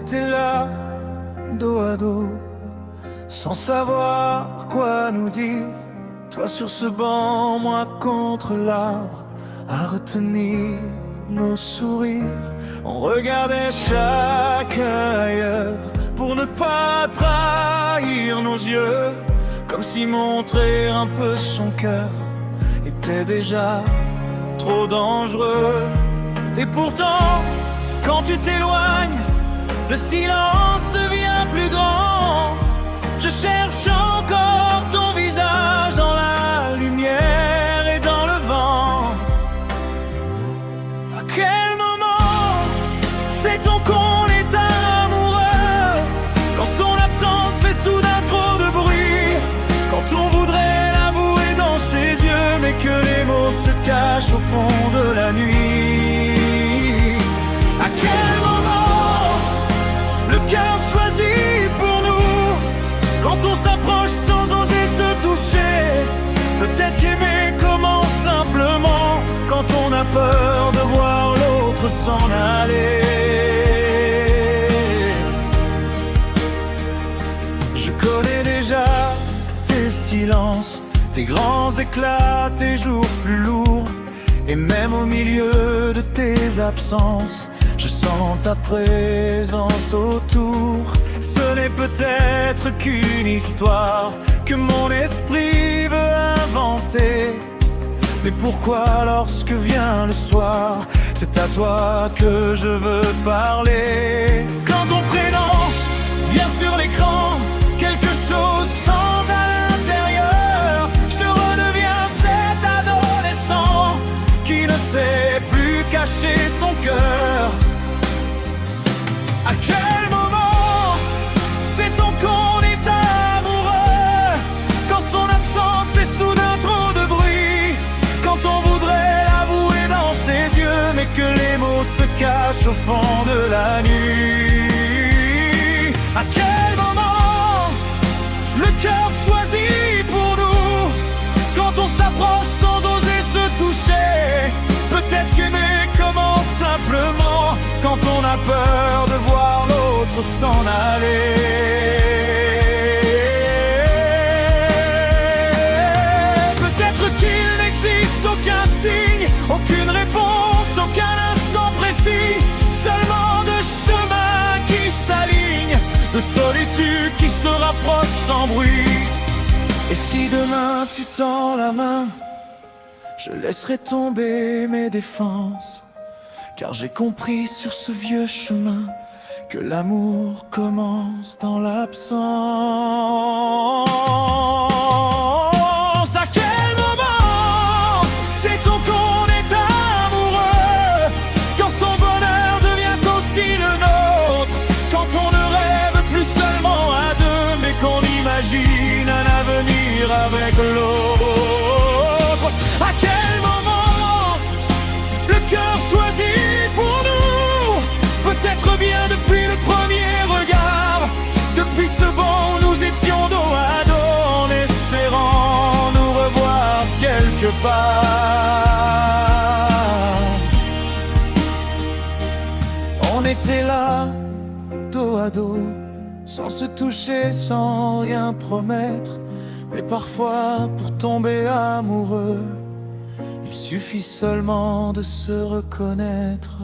était là, dos à dos, sans savoir quoi nous dire. Toi sur ce banc, moi contre l'arbre, à retenir nos sourires. On regardait chacun ailleurs pour ne pas trahir nos yeux, comme si montrer un peu son cœur était déjà trop dangereux. Et pourtant, quand tu t'éloignes, le silence devient plus grand. Je cherche encore ton visage dans la lumière et dans le vent. À quel moment sait-on qu'on est amoureux, quand son absence fait soudain trop de bruit, quand on voudrait l'avouer dans ses yeux, mais que les mots se cachent au fond de la nuit. À quel moment le cœur choisit pour nous, quand on s'approche sans oser se toucher? Peut-être qu'aimer commence simplement quand on a peur de voir l'autre s'en aller. Je connais déjà tes silences, tes grands éclats, tes jours plus lourds. Et même au milieu de tes absences, je sens ta présence autour. Ce n'est peut-être qu'une histoire que mon esprit veut inventer. Mais pourquoi lorsque vient le soir, c'est à toi que je veux parler? Quand ton prénom vient sur l'écran, quelque chose change à l'intérieur. Je redeviens cet adolescent qui ne sait plus cacher son cœur. À quel moment sait-on qu'on est amoureux, quand son absence fait soudain trop de bruit, quand on voudrait l'avouer dans ses yeux, mais que les mots se cachent au fond de la nuit? À quel moment le cœur choisit pour nous, quand on s'approche sans oser se toucher? Peut-être qu'aimer commence simplement quand on a peur de voir l'autre s'en aller. Peut-être qu'il n'existe aucun signe, aucune réponse, aucun instant précis, seulement de chemins qui s'alignent, de solitude qui se rapproche sans bruit. Et si demain tu tends la main, je laisserai tomber mes défenses, car j'ai compris sur ce vieux chemin que l'amour commence dans l'absence. À quel moment sait-on qu'on est amoureux, quand son bonheur devient aussi le nôtre, quand on ne rêve plus seulement à deux, mais qu'on imagine un avenir avec l'autre? À quel moment le cœur choisit pour nous, peut-être bien depuis le premier regard, depuis ce banc où nous étions dos à dos, en espérant nous revoir quelque part. On était là, dos à dos, sans se toucher, sans rien promettre. Mais parfois, pour tomber amoureux, il suffit seulement de se reconnaître.